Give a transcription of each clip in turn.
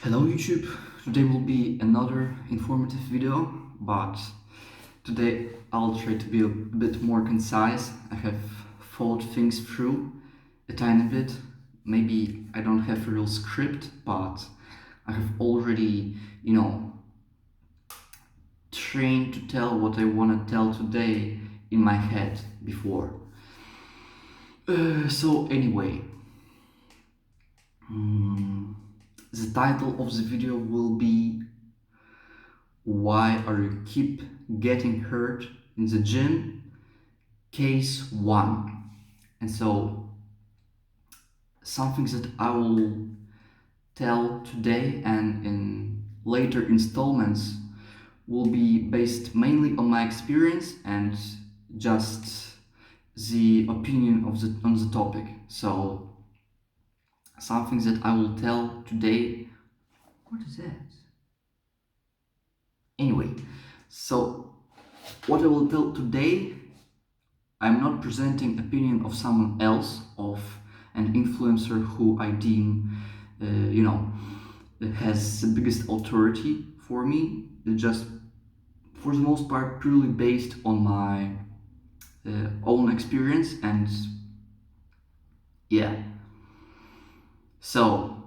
Hello YouTube, today will be another informative video, but today I'll try to be a bit more concise. I have thought things through a tiny bit. Maybe I don't have a real script, but I have already, trained to tell what I want to tell today in my head before. So anyway, the title of the video will be "Why are you keep getting hurt in the gym? Case 1." And so something that I will tell today and in later installments will be based mainly on my experience and just the opinion of on the topic. So something that I will tell today. What is that? Anyway, so what I will tell today, I'm not presenting opinion of someone else, of an influencer who I deem, has the biggest authority for me. Just for the most part, purely based on my own experience and yeah. So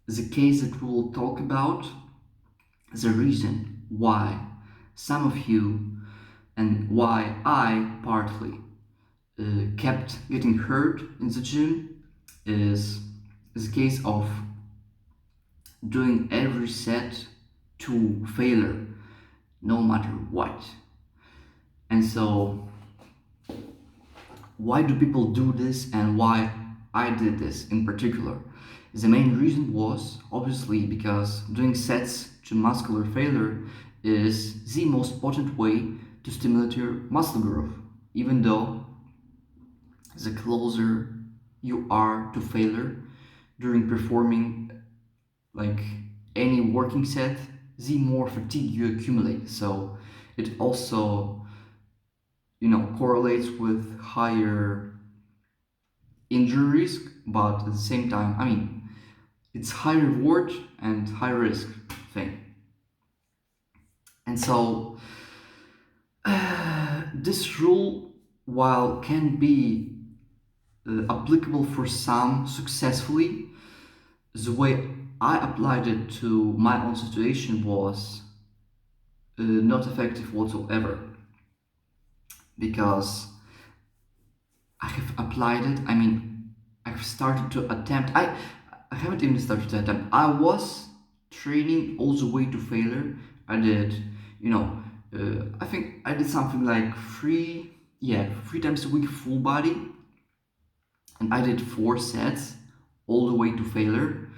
the case that we will talk about, the reason why some of you and why I partly kept getting hurt in the gym is the case of doing every set to failure, no matter what. And so, why do people do this and why I did this in particular? The main reason was obviously because doing sets to muscular failure is the most potent way to stimulate your muscle growth, even though the closer you are to failure during performing like any working set, the more fatigue you accumulate. So it also correlates with higher injury risk, but at the same time, it's high reward and high risk thing. And so this rule, while can be applicable for some successfully, the way I applied it to my own situation was not effective whatsoever, because I have applied it. I've started to attempt. I haven't even started to attempt. I was training all the way to failure. I did, I think I did something like three times a week full body, and I did 4 sets all the way to failure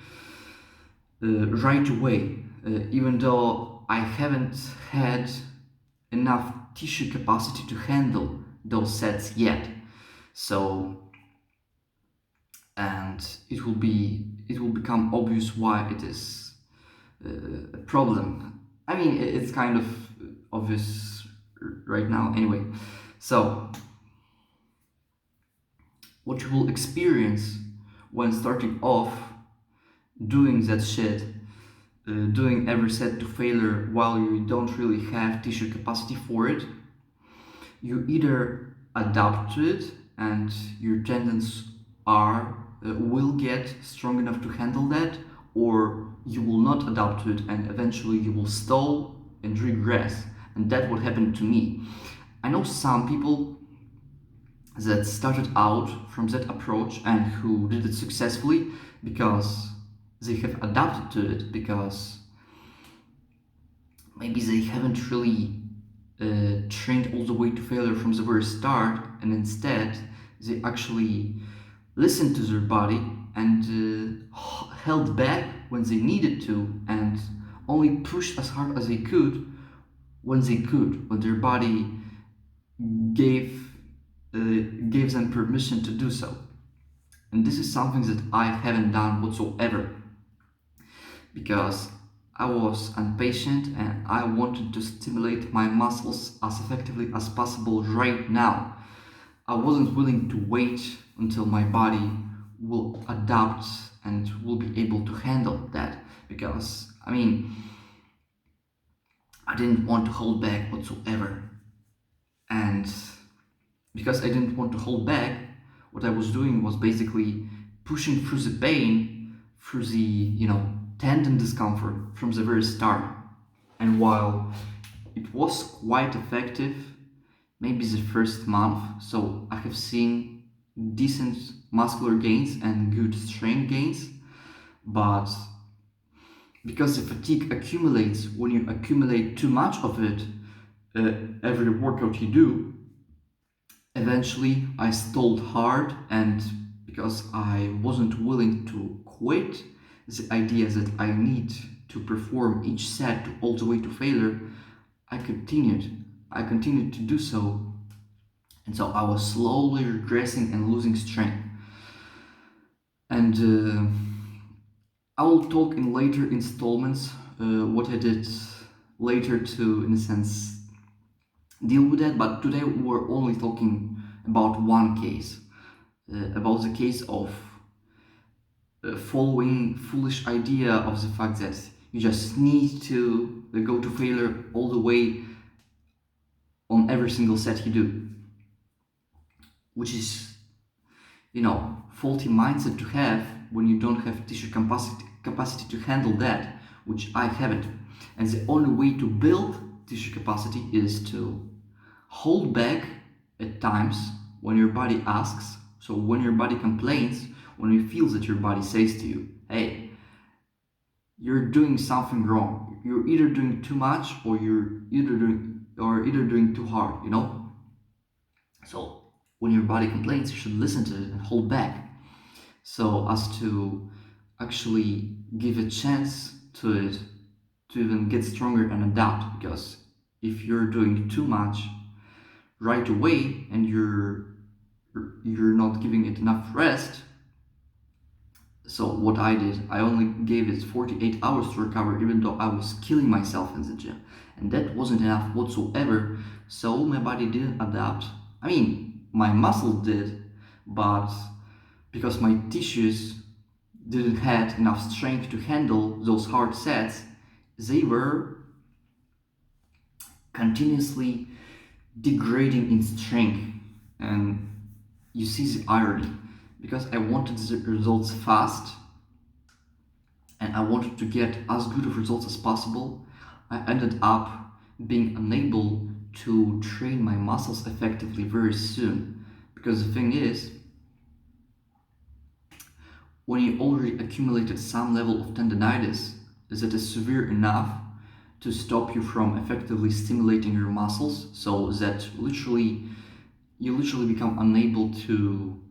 right away, even though I haven't had enough tissue capacity to handle those sets yet. So, and it will become obvious why it is a problem. It's kind of obvious right now anyway. So what you will experience when starting off doing that shit, doing every set to failure while you don't really have tissue capacity for it, you either adapt to it and your tendons will get strong enough to handle that, or you will not adapt to it and eventually you will stall and regress. And that's what happened to me. I know some people that started out from that approach and who did it successfully because they have adapted to it, because maybe they haven't really trained all the way to failure from the very start, and instead they actually listened to their body and held back when they needed to, and only pushed as hard as they could when their body gave them permission to do so. And this is something that I haven't done whatsoever, because I was impatient and I wanted to stimulate my muscles as effectively as possible right now. I wasn't willing to wait until my body will adapt and will be able to handle that, because I mean I didn't want to hold back whatsoever. And because I didn't want to hold back, what I was doing was basically pushing through the pain, through the, tendon discomfort from the very start. And while it was quite effective, maybe the first month, so I have seen decent muscular gains and good strength gains, but because the fatigue accumulates when you accumulate too much of it, every workout you do, eventually I stalled hard, and because I wasn't willing to quit, the idea that I need to perform each set all the way to failure, I continued. I continued to do so, and so I was slowly regressing and losing strength. And I will talk in later installments what I did later to, in a sense, deal with that. But today we're only talking about one case, about the case of following foolish idea of the fact that you just need to go to failure all the way on every single set you do, which is, faulty mindset to have when you don't have tissue capacity to handle that, which I haven't. And the only way to build tissue capacity is to hold back at times when your body asks. So when your body complains, when you feel that your body says to you, hey, you're doing something wrong. You're either doing too much or you're either doing too hard, So when your body complains, you should listen to it and hold back, so as to actually give a chance to it to even get stronger and adapt. Because if you're doing too much right away and you're not giving it enough rest, so what I did, I only gave it 48 hours to recover, even though I was killing myself in the gym, and that wasn't enough whatsoever. So my body didn't adapt. I mean, my muscles did, but because my tissues didn't have enough strength to handle those hard sets, they were continuously degrading in strength. And you see the irony, because I wanted the results fast and I wanted to get as good of results as possible, I ended up being unable to train my muscles effectively very soon. Because the thing is, when you already accumulated some level of tendonitis that is severe enough to stop you from effectively stimulating your muscles, so that you literally become unable to,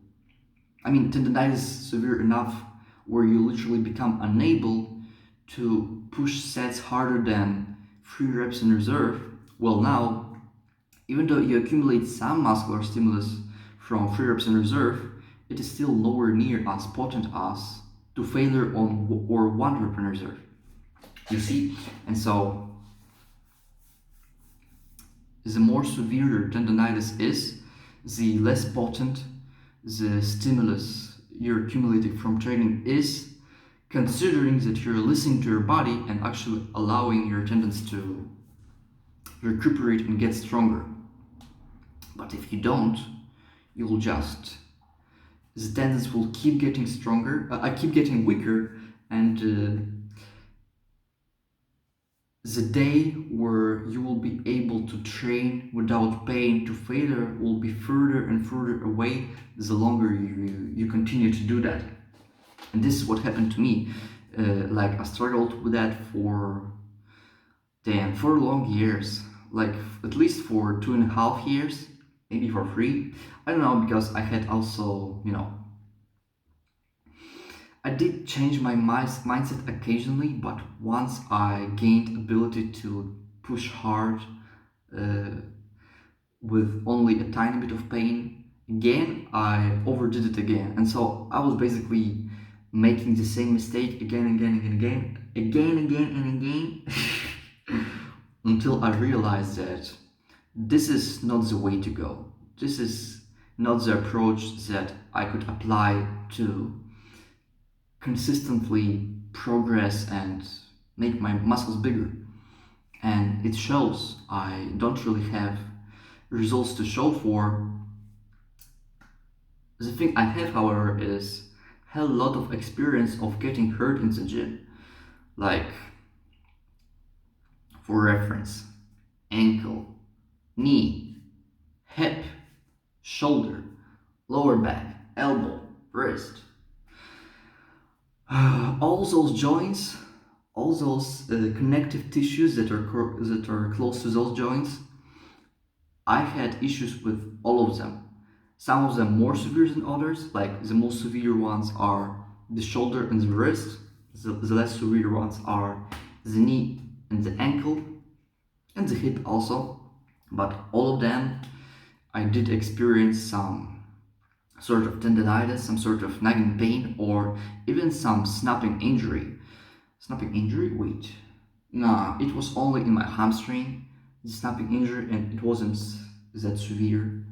tendonitis severe enough where you literally become unable to push sets harder than 3 reps in reserve. Well, now, even though you accumulate some muscular stimulus from 3 reps in reserve, it is still nowhere near as potent as to failure on or 1 rep in reserve. You see? And so, the more severe your tendonitis is, the less potent the stimulus you're accumulating from training is, considering that you're listening to your body and actually allowing your tendons to recuperate and get stronger. But if you don't, you'll just, the tendons will keep getting stronger, keep getting weaker, and the day where you will be able to train without pain to failure will be further and further away the longer you continue to do that. And this is what happened to me. I struggled with that for long years, like at least for 2.5 years, maybe for 3. I don't know, because I had also, I did change my mindset occasionally, but once I gained ability to push hard with only a tiny bit of pain, again, I overdid it again. And so I was basically making the same mistake again and again, until I realized that this is not the way to go. This is not the approach that I could apply to consistently progress and make my muscles bigger. And it shows. I don't really have results to show for. The thing I have, however, is had a lot of experience of getting hurt in the gym. Like, for reference, ankle, knee, hip, shoulder, lower back, elbow, wrist. All those joints, all those connective tissues that are close to those joints, I had issues with all of them. Some of them more severe than others, like the most severe ones are the shoulder and the wrist. The less severe ones are the knee and the ankle and the hip also. But all of them, I did experience some sort of tendonitis, some sort of nagging pain, or even some snapping injury. Snapping injury? Wait. Nah, it was only in my hamstring, the snapping injury, and it wasn't that severe.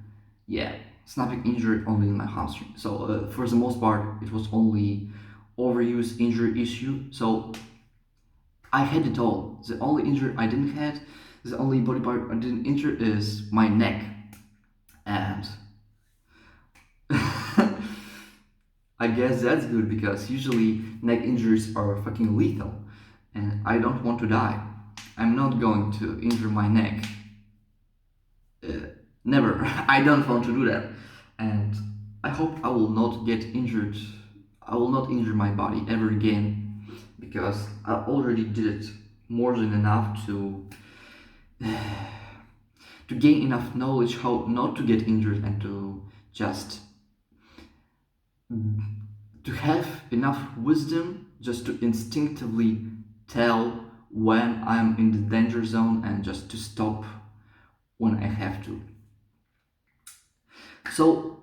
Yeah, snapping injury only in my hamstring. So for the most part, it was only overuse injury issue. So I had it all. The only injury I didn't have, the only body part I didn't injure is my neck. And I guess that's good because usually neck injuries are fucking lethal. And I don't want to die. I'm not going to injure my neck. Never. I don't want to do that. And I hope I will not get injured. I will not injure my body ever again because I already did it more than enough to gain enough knowledge how not to get injured and to just to have enough wisdom just to instinctively tell when I'm in the danger zone and just to stop when I have to. So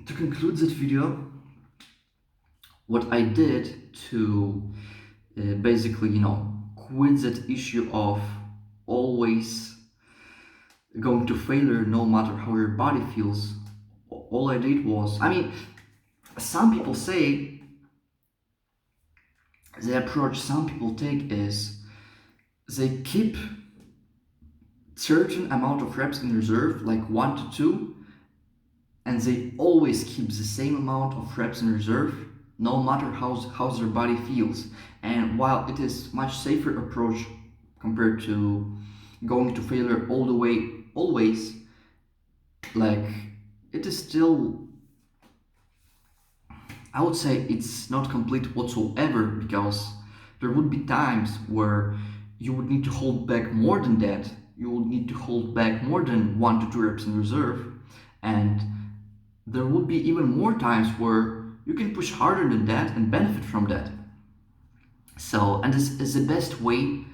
to conclude this video, what I did to basically, quit that issue of always going to failure no matter how your body feels, all I did was, some people say the approach some people take is they keep certain amount of reps in reserve, like 1 to 2, and they always keep the same amount of reps in reserve no matter how their body feels. And while it is much safer approach compared to going to failure all the way always, like, it is still, I would say it's not complete whatsoever, because there would be times where you would need to hold back more than that. You would need to hold back more than 1 to 2 reps in reserve, and there would be even more times where you can push harder than that and benefit from that. So, and this is the best way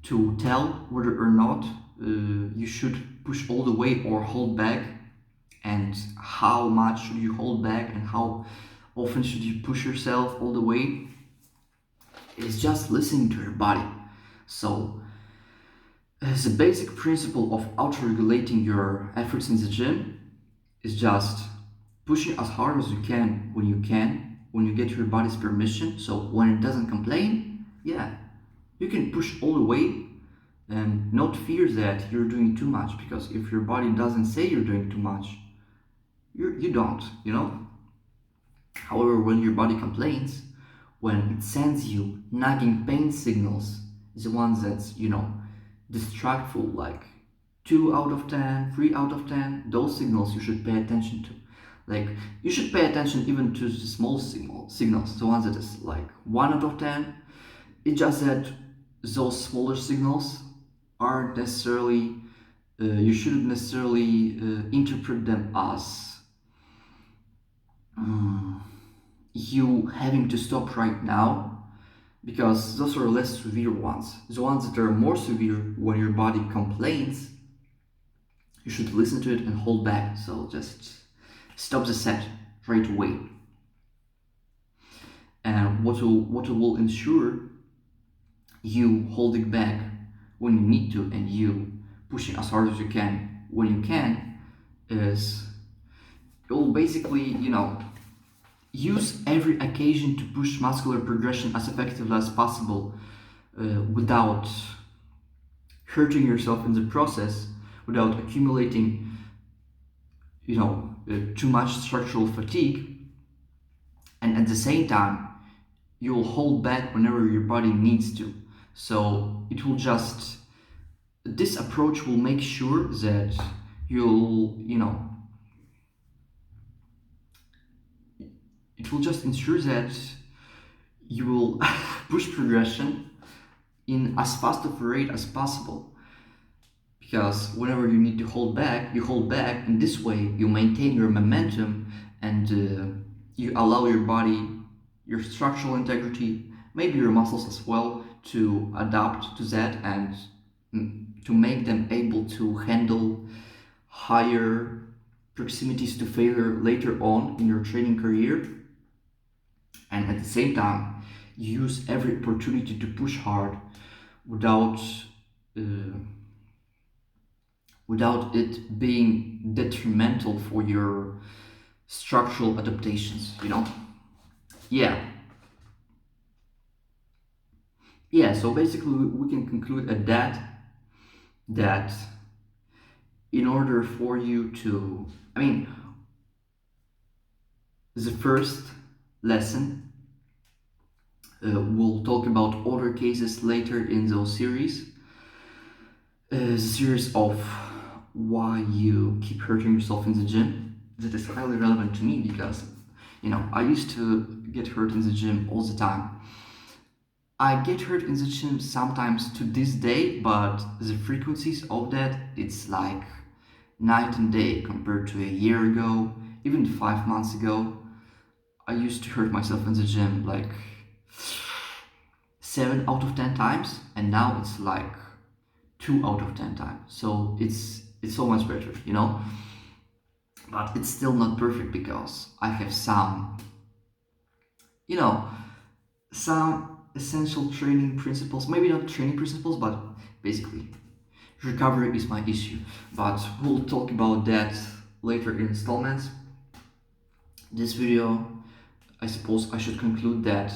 to tell whether or not you should push all the way or hold back, and how much should you hold back and how often should you push yourself all the way. It's just listening to your body. So the basic principle of auto-regulating your efforts in the gym is just pushing as hard as you can, when you get your body's permission. So when it doesn't complain, yeah, you can push all the way and not fear that you're doing too much, because if your body doesn't say you're doing too much, you don't, However, when your body complains, when it sends you nagging pain signals, the ones that's, distractful, like 2 out of 10, 3 out of 10, those signals you should pay attention to. Like, you should pay attention even to the small signals, the ones that is like 1 out of 10. It's just that those smaller signals aren't necessarily, you shouldn't necessarily interpret them as you having to stop right now, because those are less severe ones. The ones that are more severe, when your body complains, you should listen to it and hold back. So just stop the set right away. And what will ensure you holding back when you need to and you pushing as hard as you can when you can is, it will basically, use every occasion to push muscular progression as effectively as possible, without hurting yourself in the process, without accumulating, too much structural fatigue, and at the same time, you'll hold back whenever your body needs to. So this approach will make sure that you'll, it will just ensure that you will push progression in as fast of a rate as possible. Because whenever you need to hold back, you hold back. In this way, you maintain your momentum, and you allow your body, your structural integrity, maybe your muscles as well, to adapt to that, and to make them able to handle higher proximities to failure later on in your training career. And at the same time, use every opportunity to push hard without uh, without it being detrimental for your structural adaptations, Yeah. Yeah, so basically we can conclude at that in order for you to, the first lesson, we'll talk about other cases later in those series. The series of why you keep hurting yourself in the gym. That is highly relevant to me because, I used to get hurt in the gym all the time. I get hurt in the gym sometimes to this day, but the frequencies of that, it's like night and day compared to a year ago, even 5 months ago. I used to hurt myself in the gym like 7 out of 10 times, and now it's like 2 out of 10 times. So it's so much better, But it's still not perfect because I have some, some essential training principles. Maybe not training principles, but basically recovery is my issue. But we'll talk about that later in installments. This video, I suppose I should conclude that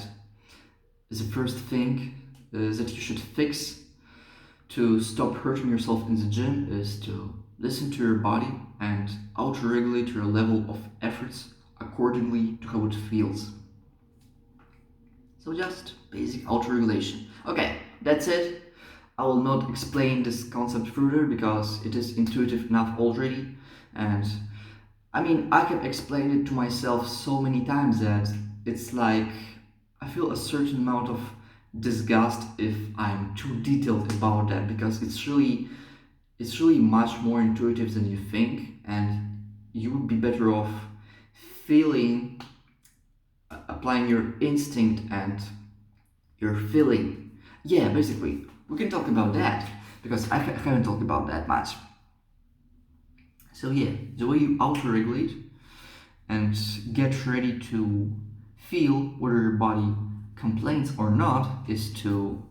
the first thing that you should fix to stop hurting yourself in the gym is to listen to your body and auto-regulate your level of efforts accordingly to how it feels. So just basic auto-regulation. Okay, that's it. I will not explain this concept further because it is intuitive enough already, and I have explained it to myself so many times that it's like I feel a certain amount of disgust if I'm too detailed about that, because it's really much more intuitive than you think, and you would be better off feeling, applying your instinct and your feeling. Yeah, basically, we can talk about that because I haven't talked about that much. So yeah, the way you auto-regulate and get ready to feel whether your body complains or not is to,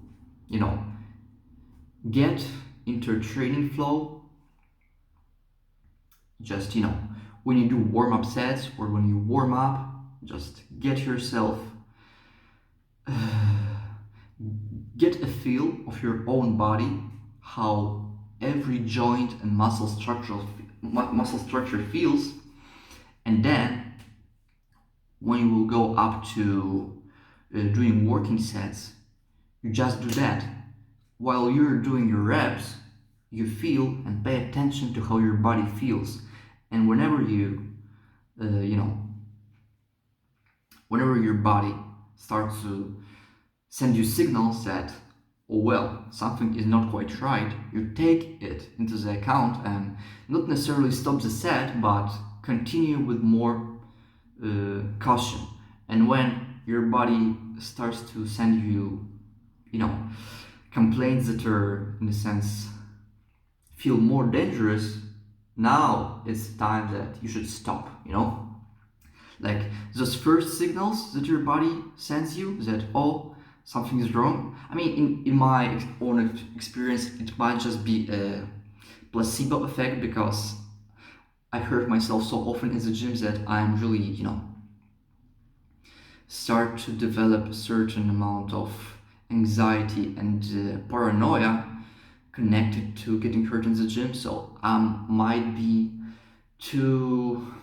get into a training flow. Just, when you do warm-up sets or when you warm up, just get yourself, get a feel of your own body, how every joint and muscle structure feels, and then when you will go up to doing working sets, you just do that. While you're doing your reps, you feel and pay attention to how your body feels. And whenever whenever your body starts to send you signals that, oh well, something is not quite right, you take it into the account and not necessarily stop the set, but continue with more caution. And when your body starts to send you, complaints that are, in a sense, feel more dangerous, now it's time that you should stop, Like those first signals that your body sends you that, oh, something is wrong. In my own experience, it might just be a placebo effect because I hurt myself so often in the gyms that I'm really, start to develop a certain amount of anxiety and paranoia connected to getting hurt in the gym. So I might be too,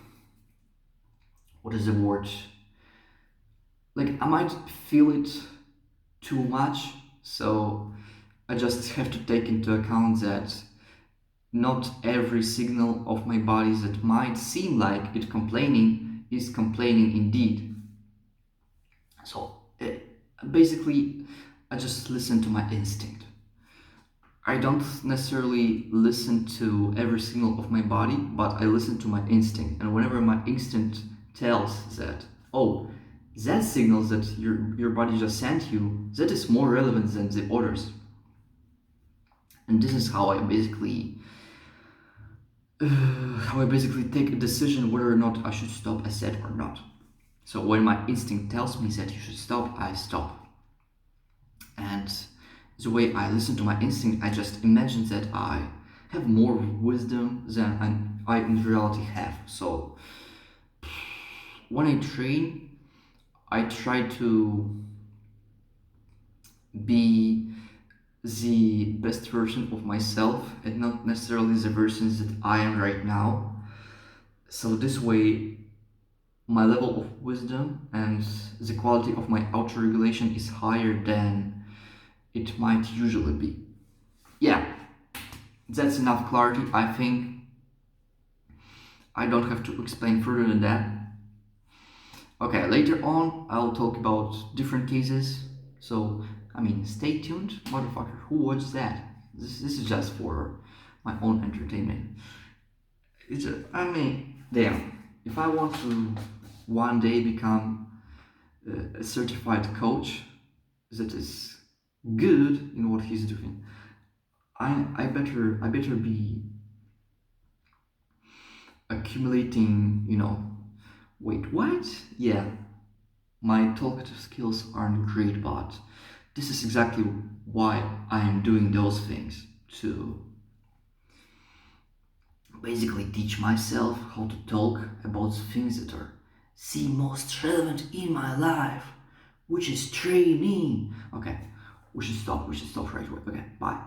what is the word? Like I might feel it too much. So I just have to take into account that not every signal of my body that might seem like it complaining is complaining indeed. So basically, I just listen to my instinct. I don't necessarily listen to every signal of my body, but I listen to my instinct. And whenever my instinct tells that, oh, that signals that your body just sent you, that is more relevant than the others. And this is how I basically take a decision whether or not I should stop a set or not. So when my instinct tells me that you should stop, I stop. And the way I listen to my instinct, I just imagine that I have more wisdom than I in reality have. So when I train, I try to be the best version of myself and not necessarily the versions that I am right now. So this way, my level of wisdom and the quality of my auto regulation is higher than it might usually be. Yeah, that's enough clarity. I think I don't have to explain further than that. Okay, later on I'll talk about different cases. So, stay tuned, motherfucker. Who watched that? This is just for my own entertainment. Damn. If I want to one day become a certified coach that is good in what he's doing, I better be accumulating, wait, what? Yeah, my talkative skills aren't great, but this is exactly why I am doing those things to basically teach myself how to talk about things that are the most relevant in my life, which is training. Okay, we should stop right away. Okay, bye.